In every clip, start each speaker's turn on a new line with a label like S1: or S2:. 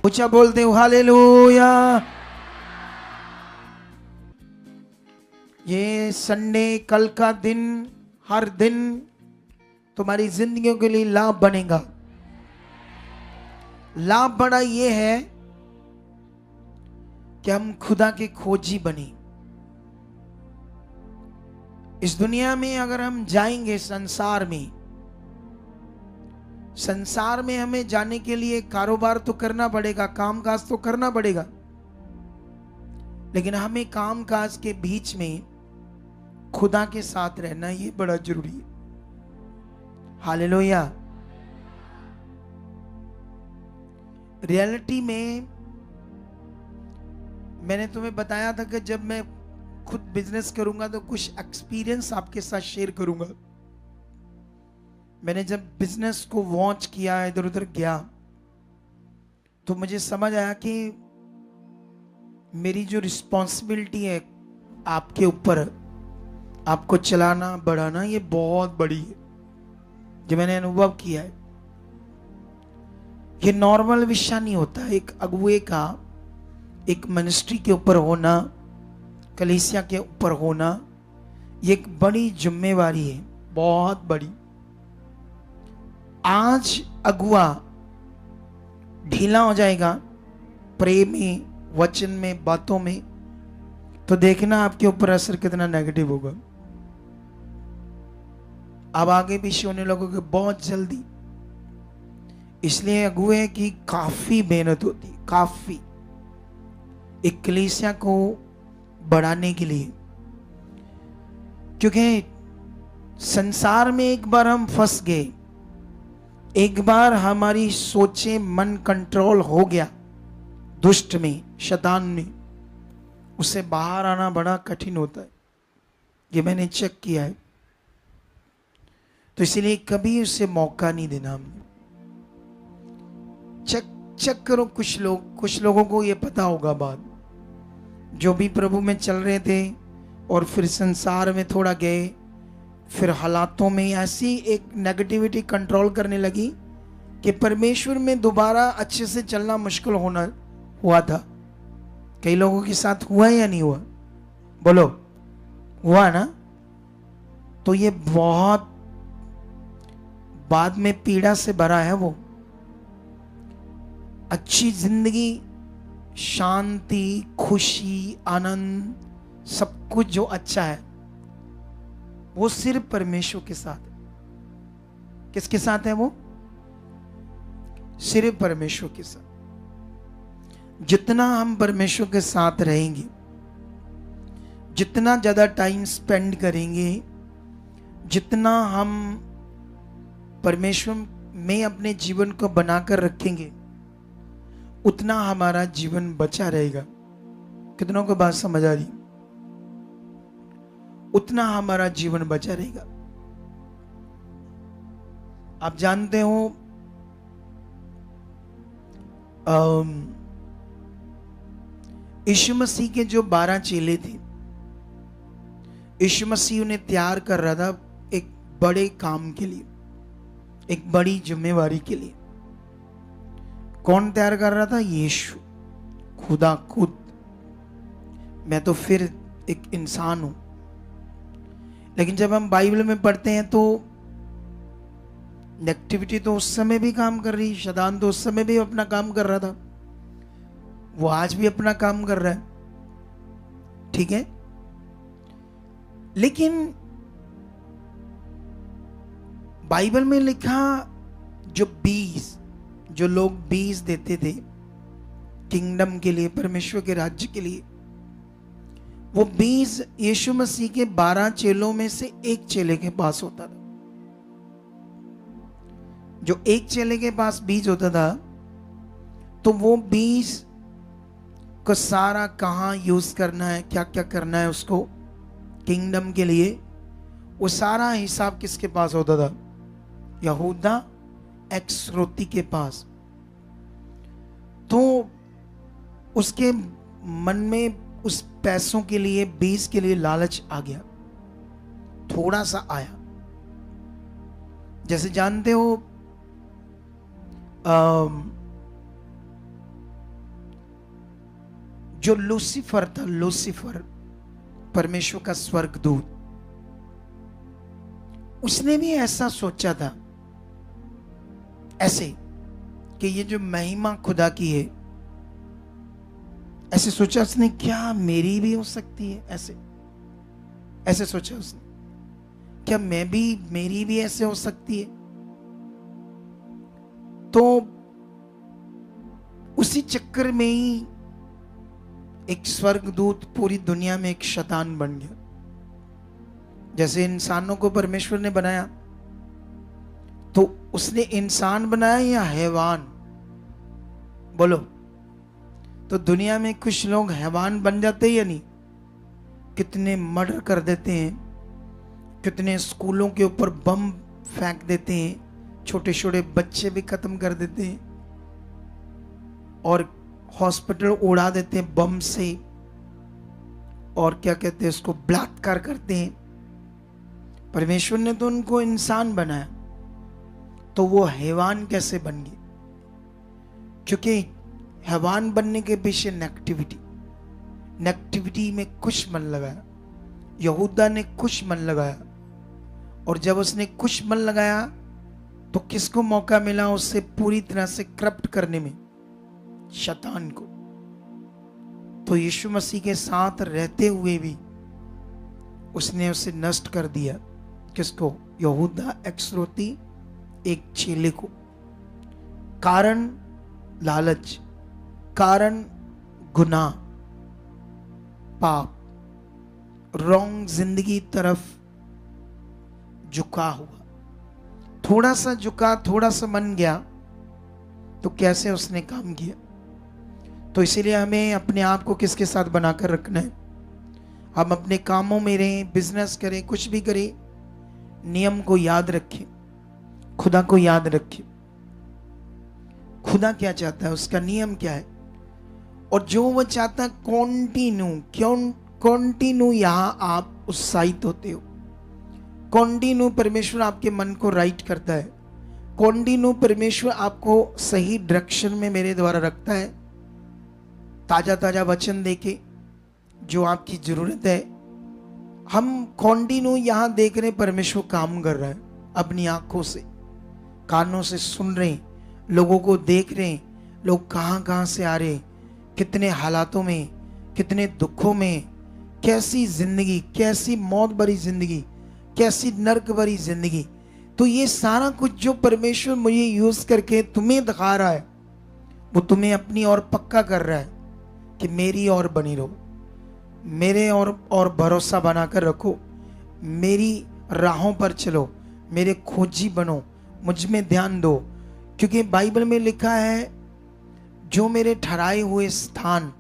S1: ऊंचा बोलते हो हालेलुया। ये संडे, कल का दिन, हर दिन तुम्हारी जिंदगियों के लिए लाभ बनेगा। लाभ बड़ा ये है कि हम खुदा के खोजी बने। इस दुनिया में अगर हम जाएंगे, संसार में हमें जाने के लिए कारोबार तो करना पड़ेगा, कामकाज तो करना पड़ेगा, लेकिन हमें कामकाज के बीच में खुदा के साथ रहना ये बड़ा जरूरी है। हालेलुया। रियलिटी में मैंने तुम्हें बताया था कि जब मैं खुद बिजनेस करूंगा तो कुछ एक्सपीरियंस आपके साथ शेयर करूंगा। मैंने जब बिजनेस को वॉच किया, इधर उधर गया, तो मुझे समझ आया कि मेरी जो रिस्पॉन्सिबिलिटी है आपके ऊपर, आपको चलाना बढ़ाना, ये बहुत बड़ी है। जो मैंने अनुभव किया है, ये नॉर्मल विषय नहीं होता। एक अगुए का एक मिनिस्ट्री के ऊपर होना, कलीसिया के ऊपर होना, ये एक बड़ी जिम्मेवारी है, बहुत बड़ी। आज अगुआ ढीला हो जाएगा प्रेम में, वचन में, बातों में, तो देखना आपके ऊपर असर कितना नेगेटिव होगा। अब आगे पीछे होने लगोगे बहुत जल्दी। इसलिए अगुए की काफी मेहनत होती, काफी, एक कलीसिया को बढ़ाने के लिए। क्योंकि संसार में एक बार हम फंस गए, एक बार हमारी सोचें, मन कंट्रोल हो गया दुष्ट में, शैतान में, उससे बाहर आना बड़ा कठिन होता है। ये मैंने चेक किया है। तो इसलिए कभी उसे मौका नहीं देना हमने। चेक करो। कुछ लोगों को ये पता होगा बात, जो भी प्रभु में चल रहे थे और फिर संसार में थोड़ा गए, फिर हालातों में ऐसी एक नेगेटिविटी कंट्रोल करने लगी कि परमेश्वर में दोबारा अच्छे से चलना मुश्किल हुआ था। कई लोगों के साथ हुआ या नहीं हुआ? बोलो, हुआ ना? तो ये बहुत बाद में पीड़ा से भरा है। वो अच्छी जिंदगी, शांति, खुशी, आनंद, सब कुछ जो अच्छा है वो सिर्फ परमेश्वर के साथ है। किसके साथ है वो? सिर्फ परमेश्वर के साथ। जितना हम परमेश्वर के साथ रहेंगे, जितना ज्यादा टाइम स्पेंड करेंगे, जितना हम परमेश्वर में अपने जीवन को बनाकर रखेंगे, उतना हमारा जीवन बचा रहेगा। कितनों को बात समझ आ रही? उतना हमारा जीवन बचा रहेगा। आप जानते हो, यीशु मसीह के जो 12 चेले थे, यीशु मसीह उन्हें तैयार कर रहा था एक बड़े काम के लिए, एक बड़ी जिम्मेवारी के लिए। कौन तैयार कर रहा था? यीशु, खुदा खुद। मैं तो फिर एक इंसान हूं, लेकिन जब हम बाइबल में पढ़ते हैं तो नेगेटिविटी तो उस समय भी काम कर रही, शैतान तो उस समय भी अपना काम कर रहा था, वो आज भी अपना काम कर रहा है, ठीक है। लेकिन बाइबल में लिखा, जो लोग बीज देते थे किंगडम के लिए, परमेश्वर के राज्य के लिए, वो बीज यीशु मसीह के 12 चेलों में से एक चेले के पास होता था। जो एक चेले के पास बीज होता था, तो वो बीज को सारा कहां यूज करना है, क्या क्या करना है उसको किंगडम के लिए, वो सारा हिसाब किसके पास होता था? यहूदा एक्सरोती के पास। तो उसके मन में उस पैसों के लिए, बीज के लिए लालच आ गया, थोड़ा सा आया। जैसे जानते हो जो लूसीफर था, लूसीफर परमेश्वर का स्वर्गदूत, उसने भी ऐसा सोचा था, ऐसे कि ये जो महिमा खुदा की है, ऐसे सोचा उसने, क्या मेरी भी हो सकती है ऐसे? ऐसे सोचा उसने, क्या मैं भी, मेरी भी ऐसे हो सकती है? तो उसी चक्कर में ही एक स्वर्गदूत पूरी दुनिया में एक शैतान बन गया। जैसे इंसानों को परमेश्वर ने बनाया, तो उसने इंसान बनाया या हैवान? बोलो। तो दुनिया में कुछ लोग हैवान बन जाते हैं या नहीं? कितने मर्डर कर देते हैं, कितने स्कूलों के ऊपर बम फेंक देते हैं, छोटे छोटे बच्चे भी खत्म कर देते हैं, और हॉस्पिटल उड़ा देते हैं बम से, और क्या कहते हैं उसको, बलात्कार करते हैं। परमेश्वर ने तो उनको इंसान बनाया, तो वो हैवान कैसे बन गए? क्योंकि हैवान बनने के पीछे नेगेटिविटी में कुछ मन लगाया। यहूदा ने कुछ मन लगाया, और जब उसने कुछ मन लगाया तो किसको मौका मिला उससे पूरी तरह से करप्ट करने में? शैतान को। तो यीशु मसीह के साथ रहते हुए भी उसने उसे नष्ट कर दिया। किसको? यहूदा इस्करियोती, एक चेले को। कारण लालच, कारण गुनाह, पाप, रॉन्ग जिंदगी तरफ झुका हुआ। थोड़ा सा झुका, थोड़ा सा मन गया, तो कैसे उसने काम किया। तो इसीलिए हमें अपने आप को किसके साथ बनाकर रखना है? हम अपने कामों में रहें, बिजनेस करें, कुछ भी करें, नियम को याद रखें, खुदा को याद रखें। खुदा क्या चाहता है, उसका नियम क्या है, और जो वो चाहता है कॉन्टिन्यू यहां आप उत्साहित होते हो। कॉन्टिन्यू परमेश्वर आपके मन को राइट करता है। कॉन्टिन्यू परमेश्वर आपको सही डायरेक्शन में मेरे द्वारा रखता है, ताजा ताजा वचन देके जो आपकी जरूरत है। हम कॉन्टिन्यू यहां देख रहे हैं परमेश्वर काम कर रहा है, अपनी आंखों से, कानों से सुन रहे हैं, लोगों को देख रहे हैं, लोग कहां कहां से आ रहे हैं, कितने हालातों में, कितने दुखों में, कैसी जिंदगी, कैसी मौत भरी जिंदगी, कैसी नर्क भरी जिंदगी। तो ये सारा कुछ जो परमेश्वर मुझे यूज करके तुम्हें दिखा रहा है, वो तुम्हें अपनी ओर पक्का कर रहा है कि मेरी ओर बनी रहो, मेरे और भरोसा बनाकर रखो, मेरी राहों पर चलो, मेरे खोजी बनो, मुझ में ध्यान दो। क्योंकि बाइबल में लिखा है, जो मेरे ठहराए हुए स्थान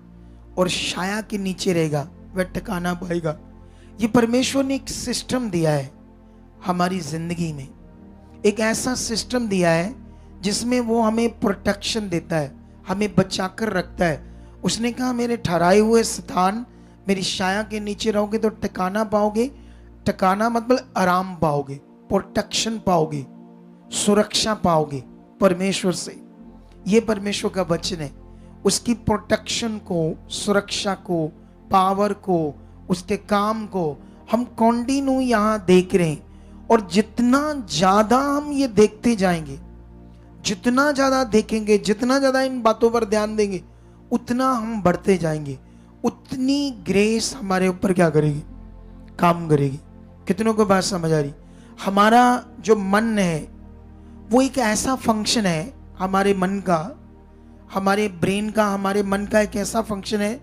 S1: और छाया के नीचे रहेगा वह ठिकाना पाएगा। ये परमेश्वर ने एक सिस्टम दिया है हमारी जिंदगी में, एक ऐसा सिस्टम दिया है जिसमें वो हमें प्रोटेक्शन देता है, हमें बचाकर रखता है। उसने कहा, मेरे ठहराए हुए स्थान, मेरी छाया के नीचे रहोगे तो ठिकाना पाओगे। ठिकाना मतलब आराम पाओगे, प्रोटेक्शन पाओगे, सुरक्षा पाओगे परमेश्वर से। ये परमेश्वर का वचन है। उसकी प्रोटेक्शन को, सुरक्षा को, पावर को, उसके काम को हम कॉन्टिन्यू यहां देख रहे हैं। और जितना ज्यादा हम ये देखते जाएंगे, जितना ज्यादा देखेंगे, जितना ज्यादा इन बातों पर ध्यान देंगे, उतना हम बढ़ते जाएंगे, उतनी ग्रेस हमारे ऊपर क्या करेगी? काम करेगी। कितनों को बात समझ आ रही? हमारा जो मन है वो एक ऐसा फंक्शन है, हमारे मन का, हमारे ब्रेन का, हमारे मन का एक ऐसा फंक्शन है,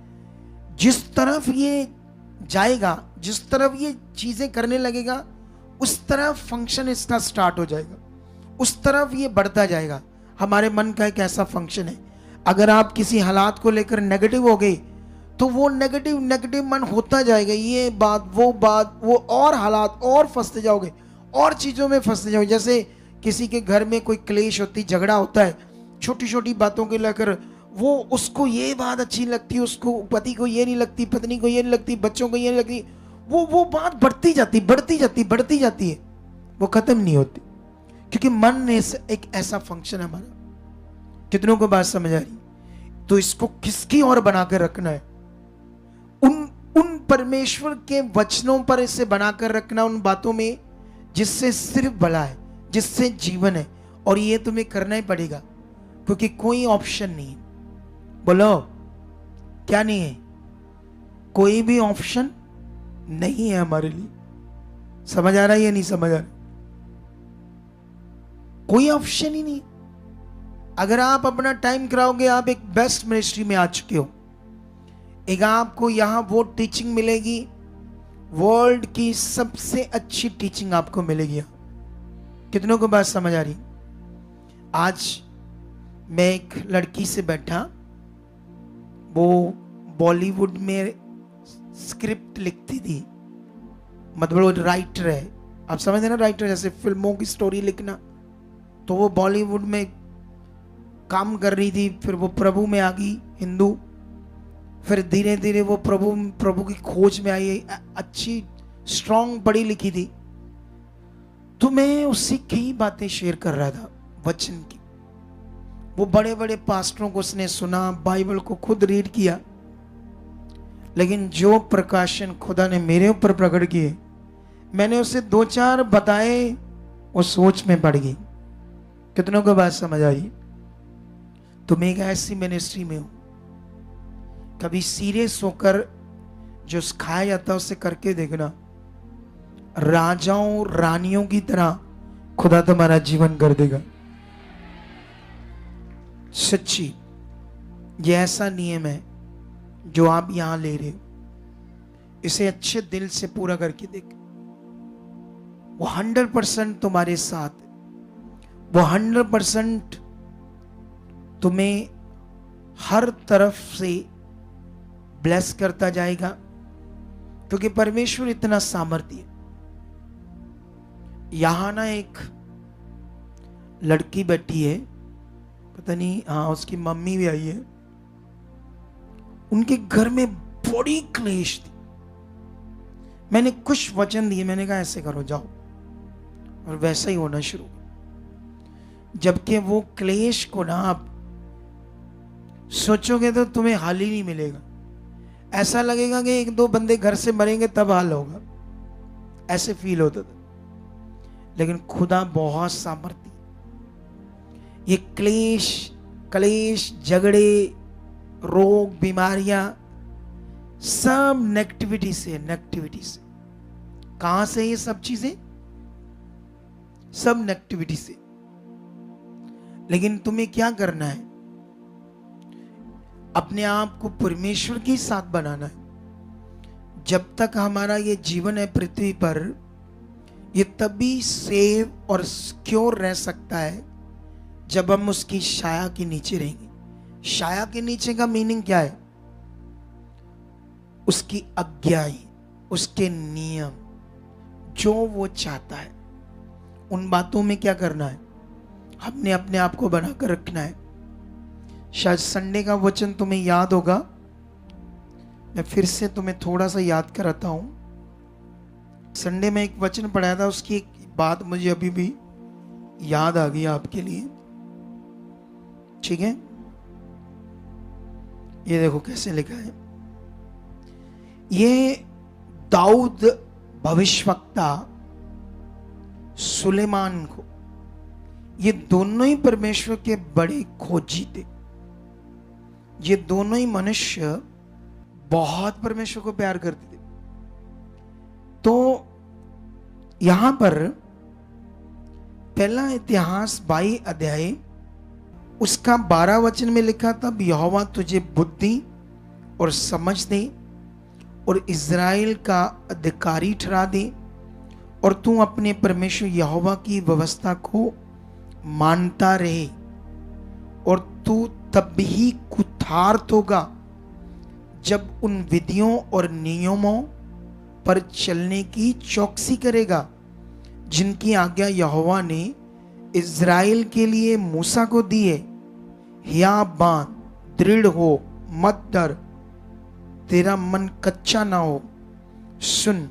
S1: जिस तरफ ये जाएगा, जिस तरफ ये चीजें करने लगेगा, उस तरफ फंक्शन इसका स्टार्ट हो जाएगा, उस तरफ ये बढ़ता जाएगा। हमारे मन का एक ऐसा फंक्शन है। अगर आप किसी हालात को लेकर नेगेटिव हो गए, तो वो नेगेटिव मन होता जाएगा, ये बात, वो और हालात, और फंसते जाओगे, और चीजों में फंसते जाओगे। जैसे किसी के घर में कोई क्लेश होती, झगड़ा होता है, छोटी छोटी बातों को लेकर, वो उसको ये बात अच्छी लगती है, उसको पति को ये नहीं लगती, पत्नी को ये नहीं लगती, बच्चों को ये नहीं लगती, वो बात बढ़ती जाती है, वो खत्म नहीं होती। क्योंकि मन एक ऐसा फंक्शन है हमारा। कितनों को बात समझ आ रही? तो इसको किसकी ओर बनाकर रखना है? परमेश्वर के वचनों पर इसे बनाकर रखना, उन बातों में जिससे सिर्फ भला है, जिससे जीवन है। और ये तुम्हें करना ही पड़ेगा, क्योंकि कोई ऑप्शन नहीं है। बोलो क्या नहीं है? कोई भी ऑप्शन नहीं है हमारे लिए। समझ आ रहा है या नहीं समझ आ रहा? कोई ऑप्शन ही नहीं। अगर आप अपना टाइम कराओगे, आप एक बेस्ट मिनिस्ट्री में आ चुके हो। एक आपको यहां वो टीचिंग मिलेगी, वर्ल्ड की सबसे अच्छी टीचिंग आपको मिलेगी। कितनों को बात समझ आ रही? आज मैं एक लड़की से बैठा, वो बॉलीवुड में स्क्रिप्ट लिखती थी, मतलब वो राइटर है। आप समझते ना, राइटर जैसे फिल्मों की स्टोरी लिखना। तो वो बॉलीवुड में काम कर रही थी, फिर वो प्रभु में आ गई, हिंदू। फिर धीरे धीरे वो प्रभु की खोज में आई, अच्छी स्ट्रांग पढ़ी लिखी थी। तो मैं उससे कई बातें शेयर कर रहा था वचन की। वो बड़े बड़े पास्टरों को उसने सुना, बाइबल को खुद रीड किया, लेकिन जो प्रकाशन खुदा ने मेरे ऊपर प्रकट किए, मैंने उसे 2-4 बताए, वो सोच में पड़ गई। कितनों को बात समझ आई? तुम एक ऐसी मिनिस्ट्री में हो, कभी सीरियस होकर जो सिखाया जाता है उसे करके देखना। राजाओं रानियों की तरह खुदा तुम्हारा जीवन कर देगा। सच्ची, ये ऐसा नियम है जो आप यहां ले रहे हो, इसे अच्छे दिल से पूरा करके देख। वो 100% तुम्हारे साथ है, वो 100% तुम्हें हर तरफ से ब्लेस करता जाएगा, क्योंकि परमेश्वर इतना सामर्थ्य है। यहां ना एक लड़की बैठी है, पता नहीं, हाँ उसकी मम्मी भी आई है। उनके घर में बड़ी क्लेश थी। मैंने कुछ वचन दिए, मैंने कहा ऐसे करो, जाओ, और वैसा ही होना शुरू। जबकि वो क्लेश को ना आप सोचोगे तो तुम्हें हाल ही नहीं मिलेगा। ऐसा लगेगा कि 1-2 बंदे घर से मरेंगे तब हाल होगा, ऐसे फील होता था। लेकिन खुदा बहुत सामर्थ्य। ये क्लेश, झगड़े, रोग, बीमारियां, सब नेगेटिविटी से। कहां से ये सब चीजें? सब नेगेटिविटी से। लेकिन तुम्हें क्या करना है? अपने आप को परमेश्वर के साथ बनाना है। जब तक हमारा ये जीवन है पृथ्वी पर, ये तभी सेव और सिक्योर रह सकता है जब हम उसकी छाया के नीचे रहेंगे। छाया के नीचे का मीनिंग क्या है? उसकी आज्ञाएं, उसके नियम, जो वो चाहता है, उन बातों में क्या करना है? हमने अपने आप को बनाकर रखना है। शायद संडे का वचन तुम्हें याद होगा, मैं फिर से तुम्हें थोड़ा सा याद कराता हूं। संडे में एक वचन पढ़ाया था, उसकी एक बात मुझे अभी भी याद आ गई आपके लिए। ठीक है, ये देखो कैसे लिखा है। ये दाऊद भविष्यवक्ता सुलेमान को, ये दोनों ही परमेश्वर के बड़े खोजी थे। ये दोनों ही मनुष्य बहुत परमेश्वर को प्यार करते थे। तो यहां पर पहला इतिहास 22 अध्याय उसका 12 वचन में लिखा, तब यहोवा तुझे बुद्धि और समझ दे और इज़राइल का अधिकारी ठहरा दे, और तू अपने परमेश्वर यहोवा की व्यवस्था को मानता रहे, और तू तब ही कुठार्थ होगा जब उन विधियों और नियमों पर चलने की चौकसी करेगा जिनकी आज्ञा यहोवा ने इज़राइल के लिए मूसा को दी है। हिया बांध, दृढ़ हो, मत डर, तेरा मन कच्चा ना हो। सुन।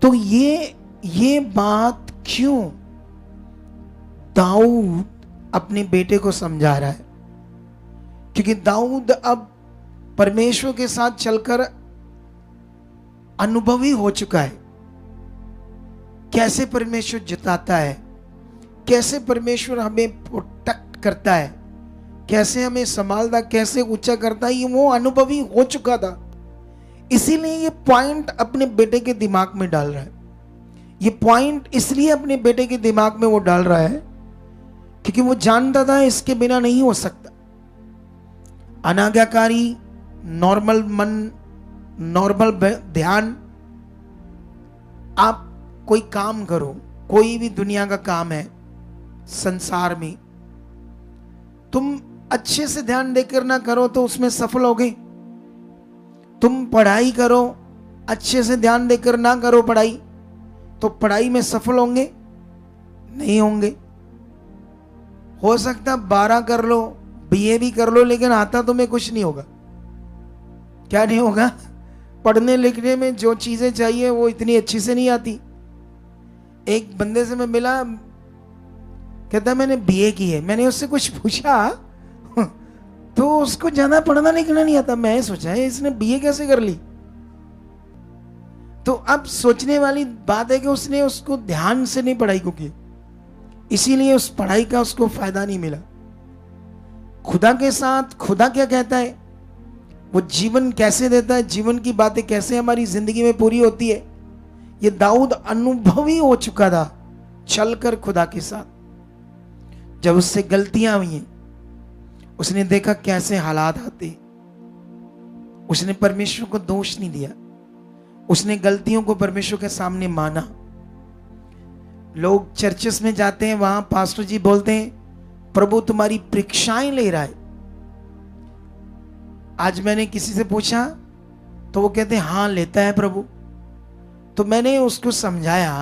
S1: तो ये बात क्यों दाऊद अपने बेटे को समझा रहा है? क्योंकि दाऊद अब परमेश्वर के साथ चलकर अनुभवी हो चुका है, कैसे परमेश्वर जिताता है, कैसे परमेश्वर हमें प्रोटेक्ट करता है, कैसे हमें संभालता, कैसे ऊंचा करता है, ये वो अनुभवी हो चुका था। इसीलिए ये पॉइंट अपने बेटे के दिमाग में डाल रहा है। ये पॉइंट इसलिए अपने बेटे के दिमाग में वो डाल रहा है क्योंकि वो जानता था इसके बिना नहीं हो सकता। अनाज्ञाकारी, नॉर्मल मन, नॉर्मल ध्यान। आप कोई काम करो, कोई भी दुनिया का काम है संसार में, तुम अच्छे से ध्यान देकर ना करो तो उसमें सफल होगे। तुम पढ़ाई करो, अच्छे से ध्यान देकर ना करो पढ़ाई, तो पढ़ाई में सफल होंगे? नहीं होंगे। हो सकता 12 कर लो, बीए भी कर लो, लेकिन आता तुम्हें कुछ नहीं होगा। क्या नहीं होगा? पढ़ने लिखने में जो चीजें चाहिए वो इतनी अच्छी से नहीं आती। एक बंदे से मैं मिला, कहता मैंने बीए की है। मैंने उससे कुछ पूछा तो उसको ज्यादा पढ़ना लिखना नहीं आता। मैं सोचा है इसने बीए कैसे कर ली। तो अब सोचने वाली बात है कि उसने उसको ध्यान से नहीं पढ़ाई को की, इसीलिए उस पढ़ाई का उसको फायदा नहीं मिला। खुदा के साथ खुदा क्या कहता है, वो जीवन कैसे देता है, जीवन की बातें कैसे हमारी जिंदगी में पूरी होती है, ये दाऊद अनुभवी हो चुका था चलकर खुदा के साथ। जब उससे गलतियां हुई हैं, उसने देखा कैसे हालात आते, उसने परमेश्वर को दोष नहीं दिया, उसने गलतियों को परमेश्वर के सामने माना। लोग चर्चेस में जाते हैं, वहां पास्टर जी बोलते हैं प्रभु तुम्हारी परीक्षाएं ले रहा है। आज मैंने किसी से पूछा तो वो कहते हैं हाँ लेता है प्रभु। तो मैंने उसको समझाया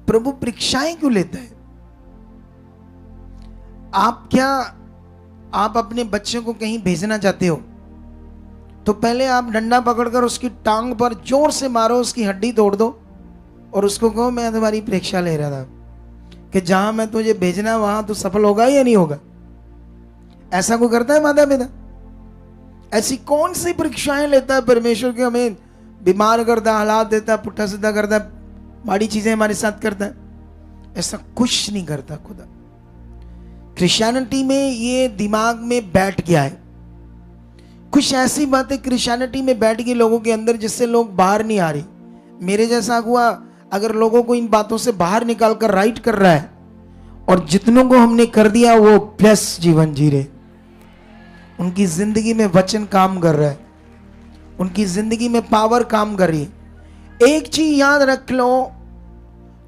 S1: प्रभु परीक्षाएं क्यों लेता है। आप अपने बच्चे को कहीं भेजना चाहते हो तो पहले आप डंडा पकड़कर उसकी टांग पर जोर से मारो, उसकी हड्डी तोड़ दो और उसको कहो मैं तुम्हारी परीक्षा ले रहा था कि जहां मैं तुझे भेजना वहां तो सफल होगा या नहीं होगा। ऐसा कोई करता है माता पिता? ऐसी कौन सी परीक्षाएं लेता है परमेश्वर के, हमें बीमार करता, हालात देता, पुट्ठा सीधा करता, माड़ी चीजें हमारे साथ करता है? ऐसा कुछ नहीं करता खुदा। क्रिश्चियनिटी में ये दिमाग में बैठ गया है, कुछ ऐसी बातें क्रिश्चियनिटी में बैठ गई लोगों के अंदर जिससे लोग बाहर नहीं आ रहे। मेरे जैसा हुआ, अगर लोगों को इन बातों से बाहर निकाल कर राइट कर रहा है और जितनों को हमने कर दिया वो प्लस जीवन जी रहे, उनकी जिंदगी में वचन काम कर रहा है, उनकी जिंदगी में पावर काम कर रही है। एक चीज याद रख लो,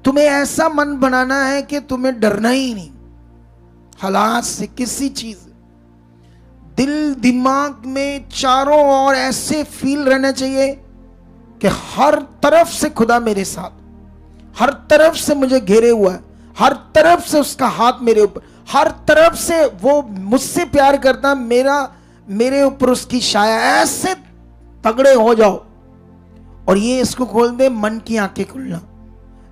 S1: तुम्हें ऐसा मन बनाना है कि तुम्हें डरना ही नहीं हालात से, किसी चीज। दिल दिमाग में चारों ओर ऐसे फील रहना चाहिए कि हर तरफ से खुदा मेरे साथ, हर तरफ से मुझे घेरे हुआ है, हर तरफ से उसका हाथ मेरे ऊपर, हर तरफ से वो मुझसे प्यार करता, मेरे ऊपर उसकी छाया। ऐसे तगड़े हो जाओ। और ये इसको खोल दे, मन की आंखें खुलना।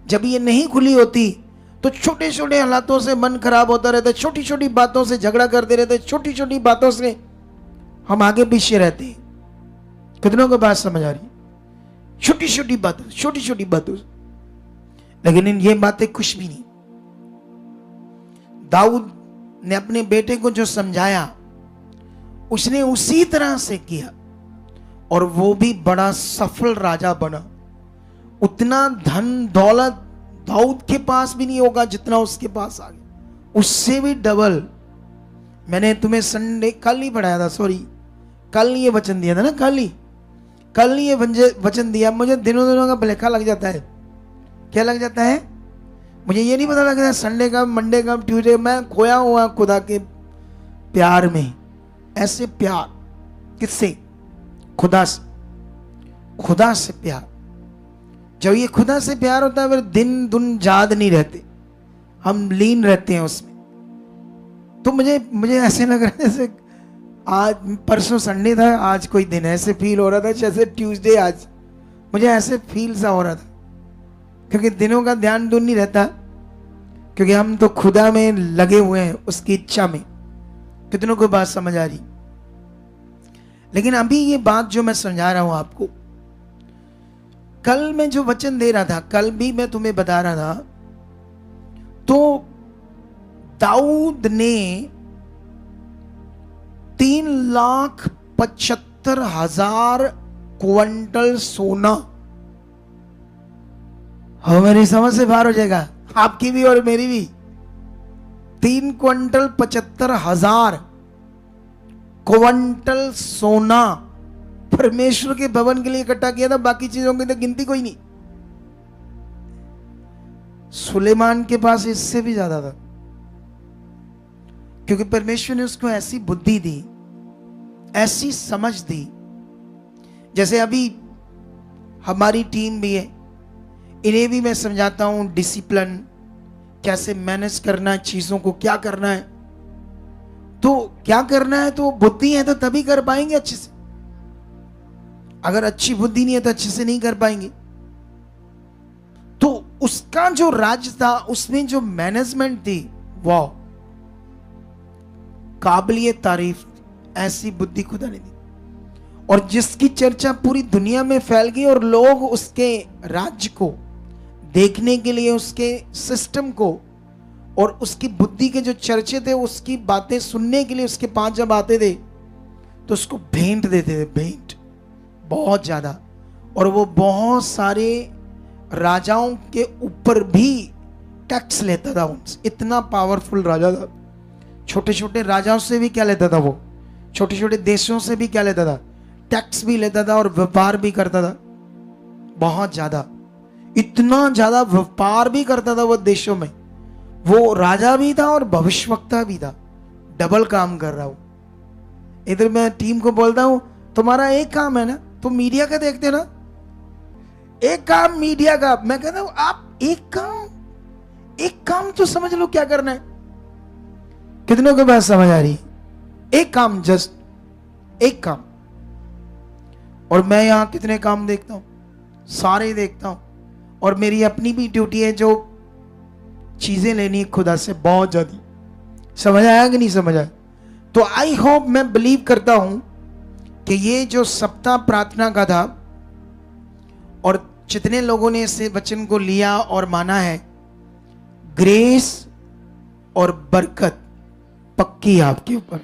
S1: जब ये नहीं खुली होती तो छोटे छोटे हालातों से मन खराब होता रहता है, छोटी छोटी बातों से झगड़ा करते रहते, छोटी छोटी बातों से हम आगे पीछे रहते हैं। कितनों को बात समझ आ रही? छोटी छोटी बातों से। लेकिन इन ये बातें कुछ भी नहीं। दाऊद ने अपने बेटे को जो समझाया उसने उसी तरह से किया और वो भी बड़ा सफल राजा बना। उतना धन दौलत दाऊद के पास भी नहीं होगा जितना उसके पास आ गया, उससे भी डबल। मैंने तुम्हें कल ही पढ़ाया था, कल ये वचन दिया था ना, कल ये वचन दिया। मुझे दिनों का भलेखा लग जाता है। क्या लग जाता है? मुझे ये नहीं पता लगता संडे का, मंडे का, ट्यूसडे। मैं खोया हुआ खुदा के प्यार में। ऐसे प्यार किससे? खुदा से प्यार। जब ये खुदा से प्यार होता है फिर दिन दुन याद नहीं रहते, हम लीन रहते हैं उसमें। तो मुझे ऐसे लग रहा है जैसे आज परसों संडे था, आज कोई दिन ऐसे फील हो रहा था जैसे ट्यूसडे आज। मुझे ऐसे फील सा हो रहा था क्योंकि दिनों का ध्यान दून नहीं रहता, क्योंकि हम तो खुदा में लगे हुए हैं, उसकी इच्छा में। कितनों को बात समझ आ रही? लेकिन अभी ये बात जो मैं समझा रहा हूं आपको, कल मैं जो वचन दे रहा था, कल भी मैं तुम्हें बता रहा था, तो दाऊद ने 3,75,000 क्विंटल सोना, मेरी समझ से बाहर हो जाएगा, आपकी भी और मेरी भी, 3,75,000 क्विंटल सोना परमेश्वर के भवन के लिए इकट्ठा किया था। बाकी चीजों की तो गिनती कोई नहीं। सुलेमान के पास इससे भी ज्यादा था, क्योंकि परमेश्वर ने उसको ऐसी बुद्धि दी, ऐसी समझ दी। जैसे अभी हमारी टीम भी है, इन्हें भी मैं समझाता हूं डिसिप्लिन कैसे मैनेज करना है, चीजों को क्या करना है। तो क्या करना है, तो बुद्धि है तो तभी कर पाएंगे अच्छे से। अगर अच्छी बुद्धि नहीं है तो अच्छे से नहीं कर पाएंगे। तो उसका जो राज था, उसमें जो मैनेजमेंट थी, वाह, काबिलियत तारीफ, ऐसी बुद्धि खुदा ने दी। और जिसकी चर्चा पूरी दुनिया में फैल गई और लोग उसके राज्य को देखने के लिए, उसके सिस्टम को और उसकी बुद्धि के जो चर्चे थे, उसकी बातें सुनने के लिए उसके पास जब आते थे तो उसको भेंट देते थे, भेंट बहुत ज्यादा। और वो बहुत सारे राजाओं के ऊपर भी टैक्स लेता था उनसे, इतना पावरफुल राजा था। छोटे छोटे राजाओं से भी क्या लेता था वो, छोटे छोटे देशों से भी क्या लेता था, टैक्स भी लेता था और व्यापार भी करता था बहुत ज्यादा। इतना ज्यादा व्यापार भी करता था वो देशों में। वो राजा भी था और भविष्यवक्ता भी था, डबल काम कर रहा हूं। इधर मैं टीम को बोलता हूं, तुम्हारा एक काम है ना, तुम मीडिया का देखते हो ना, एक काम मीडिया का। मैं कहता हूं आप एक काम तो समझ लो क्या करना है। कितनों के बात समझ आ रही है? एक काम, जस्ट एक काम। और मैं यहां कितने काम देखता हूं, सारे देखता हूं। और मेरी अपनी भी ड्यूटी है, जो चीजें लेनी है खुदा से बहुत ज्यादा। समझ आया कि नहीं समझ आया? तो आई होप, मैं बिलीव करता हूं कि ये जो सप्ताह प्रार्थना का था, और जितने लोगों ने इस वचन को लिया और माना है, ग्रेस और बरकत पक्की आपके ऊपर।